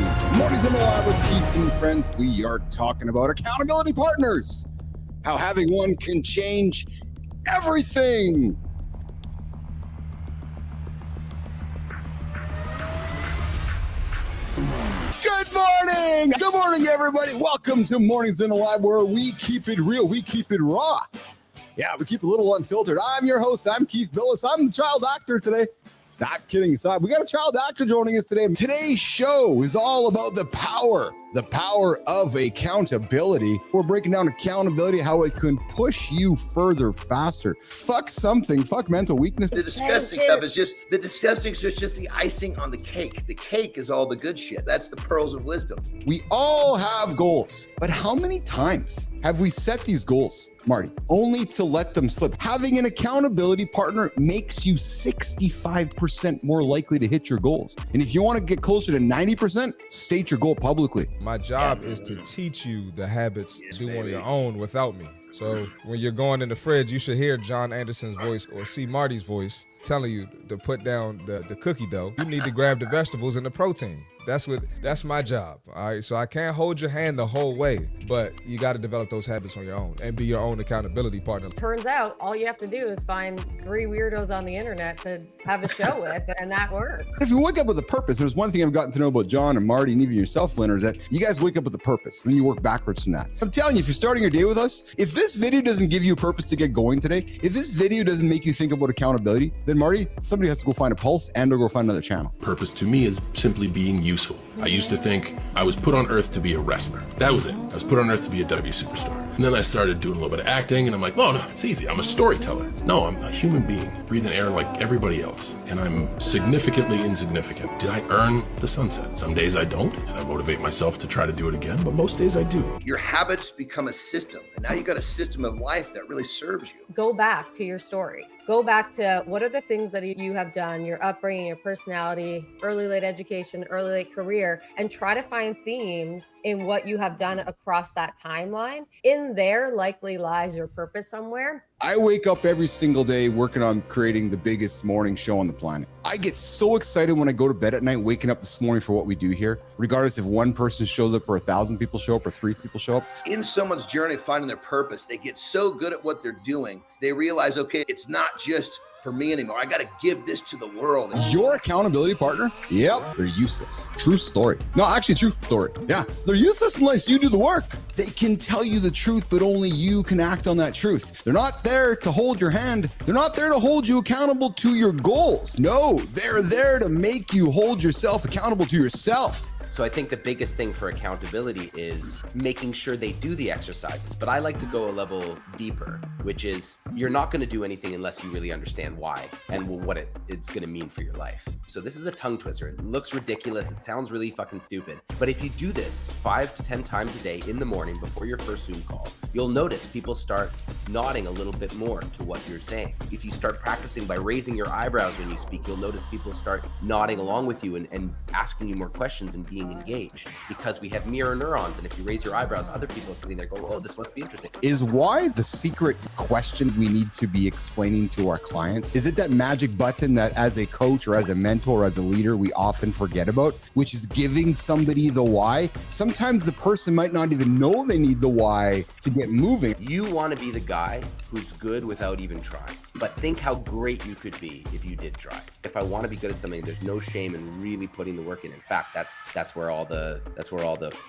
Mornings in the Lab with Keith and friends. We are talking about accountability partners. How having one can change everything. Good morning. Good morning, everybody. Welcome to Mornings in the Lab, where we keep it real. We keep it raw. Yeah, we keep it a little unfiltered. I'm your host. I'm Keith Bilous. I'm the child actor today. Not kidding aside, we got a child actor joining us today. Today's show is all about the power of accountability. We're breaking down accountability, how it can push you further, faster. Fuck mental weakness. The disgusting stuff is just the icing on the cake. The cake is all the good shit. That's the pearls of wisdom. We all have goals, but how many times have we set these goals, Marty, only to let them slip? Having an accountability partner makes you 65% more likely to hit your goals. And if you want to get closer to 90%, state your goal publicly. My job is to teach you the habits to do on your own without me. So when you're going in the fridge, you should hear John Anderson's voice or see Marty's voice telling you to put down the cookie dough. You need to grab the vegetables and the protein. That's my job. All right. So I can't hold your hand the whole way, but you got to develop those habits on your own and be your own accountability partner. Turns out all you have to do is find 3 weirdos on the internet to have a show with, and that works. If you wake up with a purpose, there's one thing I've gotten to know about John and Marty and even yourself, Lynn, is that you guys wake up with a purpose and then you work backwards from that. I'm telling you, if you're starting your day with us, if this video doesn't give you a purpose to get going today, if this video doesn't make you think about accountability, then Marty, somebody has to go find a pulse and or go find another channel. Purpose to me is simply being useful. I used to think I was put on earth to be a wrestler. That was it. I was put on earth to be a WWE superstar. And then I started doing a little bit of acting and I'm like, oh no, it's easy. I'm a storyteller. No, I'm a human being, breathing air like everybody else. And I'm significantly insignificant. Did I earn the sunset? Some days I don't, and I motivate myself to try to do it again, but most days I do. Your habits become a system, and now you got a system of life that really serves you. Go back to your story. Go back to what are the things that you have done, your upbringing, your personality, early, late education, early, late career, and try to find themes in what you have done across that timeline. In there likely lies your purpose somewhere. I wake up every single day working on creating the biggest morning show on the planet. I get so excited when I go to bed at night, waking up this morning for what we do here, regardless if one person shows up or 1,000 people show up or 3 people show up. In someone's journey of finding their purpose, they get so good at what they're doing, they realize, okay, it's not just for me anymore. I got to give this to the world. Your accountability partner? Yep, they're useless. True story. No, actually, true story. Yeah, they're useless unless you do the work. They can tell you the truth, but only you can act on that truth. They're not there to hold your hand. They're not there to hold you accountable to your goals. No, they're there to make you hold yourself accountable to yourself. So I think the biggest thing for accountability is making sure they do the exercises. But I like to go a level deeper, which is you're not going to do anything unless you really understand why and what it's going to mean for your life. So this is a tongue twister. It looks ridiculous. It sounds really fucking stupid. But if you do this 5 to 10 times a day in the morning before your first Zoom call, you'll notice people start nodding a little bit more to what you're saying. If you start practicing by raising your eyebrows when you speak, you'll notice people start nodding along with you and asking you more questions and being engaged, because we have mirror neurons, and if you raise your eyebrows, other people are sitting there going, oh, this must be interesting. Is why the secret question we need to be explaining to our clients? Is it that magic button that as a coach or as a mentor or as a leader we often forget about, which is giving somebody the why? Sometimes the person might not even know they need the why to get moving. You want to be the guy who's good without even trying, but think how great you could be if you did try. If I want to be good at something, there's no shame in really putting the work in. In fact, that's where all the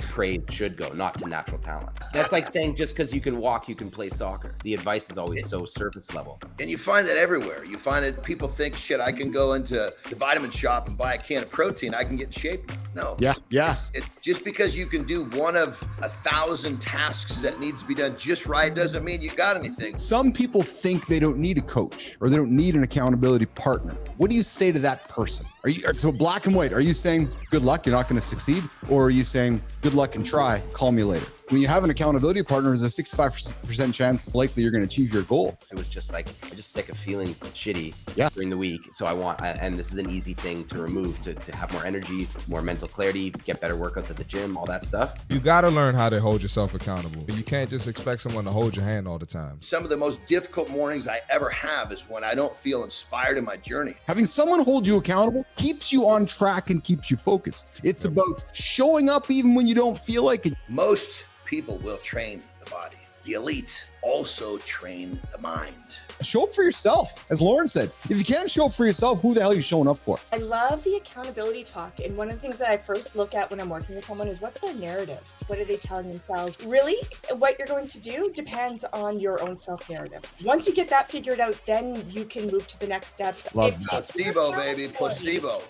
praise should go, not to natural talent. That's like saying just because you can walk, you can play soccer. The advice is always so surface level. And you find that everywhere. You find that people think, shit, I can go into the vitamin shop and buy a can of protein, I can get in shape. No. Yeah. It's just because you can do one of 1,000 tasks that needs to be done just right doesn't mean you got anything. Some people think they don't need a coach or they don't need an accountability partner. What do you say to that person? Are you so black and white? Are you saying good luck, you're not going to succeed? Or are you saying good luck and try, call me later? When you have an accountability partner, there's a 65% chance likely you're going to achieve your goal. It was just like, I'm just sick of feeling shitty Yeah. during the week. So and this is an easy thing to remove to have more energy, more mental clarity, get better workouts at the gym, all that stuff. You got to learn how to hold yourself accountable. You can't just expect someone to hold your hand all the time. Some of the most difficult mornings I ever have is when I don't feel inspired in my journey. Having someone hold you accountable keeps you on track and keeps you focused. It's about showing up even when you don't feel like it. Most people will train the body. The elite also train the mind. Show up for yourself. As Lauren said, if you can't show up for yourself, who the hell are you showing up for? I love the accountability talk. And one of the things that I first look at when I'm working with someone is what's their narrative? What are they telling themselves? Really, what you're going to do depends on your own self-narrative. Once you get that figured out, then you can move to the next steps. Love that. Placebo, baby, placebo.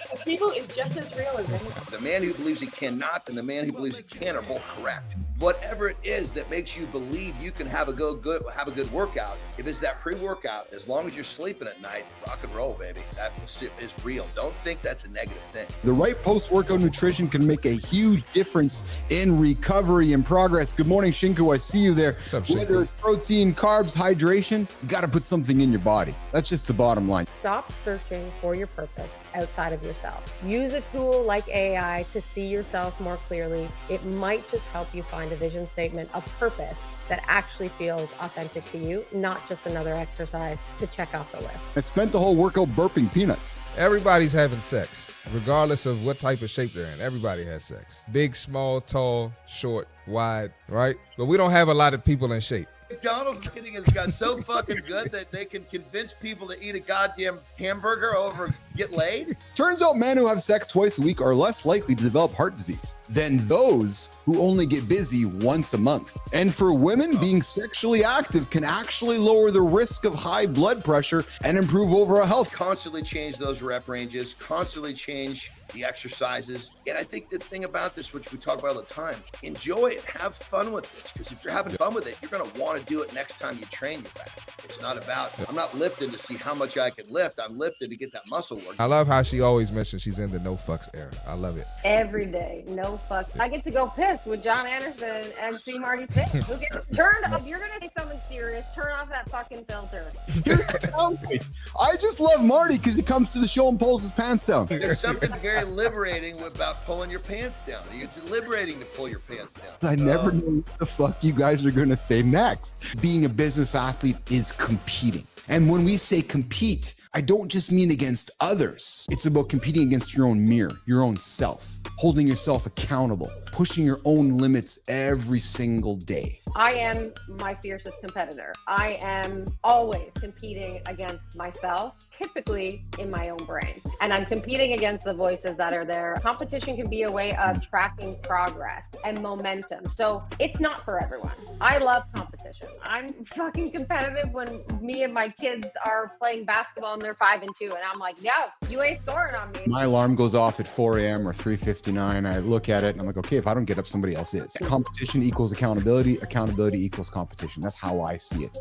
Placebo is just as real as anything. The man who believes he cannot and the man who believes he can are both correct. Whatever it is that makes you believe you can have a good workout, if it's that pre-workout, as long as you're sleeping at night, rock and roll, baby. That is real. Don't think that's a negative thing. The right post-workout nutrition can make a huge difference in recovery and progress. Good morning, Shinku. I see you there. What's up, Whether Shinku? it's protein, carbs, hydration, you got to put something in your body. That's just the bottom line. Stop searching for your purpose outside of yourself. Use a tool like AI to see yourself more clearly. It might just help you find a vision statement, a purpose that actually feels authentic to you, not just another exercise to check off the list. I spent the whole workout burping peanuts. Everybody's having sex, regardless of what type of shape they're in. Everybody has sex. Big, small, tall, short, wide, right? But we don't have a lot of people in shape. McDonald's marketing has got so fucking good that they can convince people to eat a goddamn hamburger over get laid. Turns out men who have sex twice a week are less likely to develop heart disease than those who only get busy once a month. And for women, being sexually active can actually lower the risk of high blood pressure and improve overall health. Constantly change those rep ranges, constantly change the exercises. And I think the thing about this, which we talk about all the time, enjoy it, have fun with this. Because if you're having fun with it, you're going to want to do it next time you train your back. It's not about, I'm not lifting to see how much I can lift. I'm lifting to get that muscle work. I love how she always mentions she's in the no fucks era. I love it. Every day, no fuck. I get to go piss with John Anderson and see Marty piss. If you're gonna say something serious, turn off that fucking filter. I just love Marty because he comes to the show and pulls his pants down. There's something very liberating about pulling your pants down. It's liberating to pull your pants down. I never know what the fuck you guys are going to say next. Being a business athlete is competing. And when we say compete, I don't just mean against others. It's about competing against your own mirror, your own self, holding yourself accountable, pushing your own limits every single day. I am my fiercest competitor. I am always competing against myself, typically in my own brain. And I'm competing against the voices that are there. Competition can be a way of tracking progress and momentum. So it's not for everyone. I love competition. I'm fucking competitive when me and my kids are playing basketball and they're 5 and 2. And I'm like, no, you ain't scoring on me. My alarm goes off at 4 a.m. or 3:59. I look at it and I'm like, okay, if I don't get up, somebody else is. Competition equals accountability. Accountability equals competition. That's how I see it.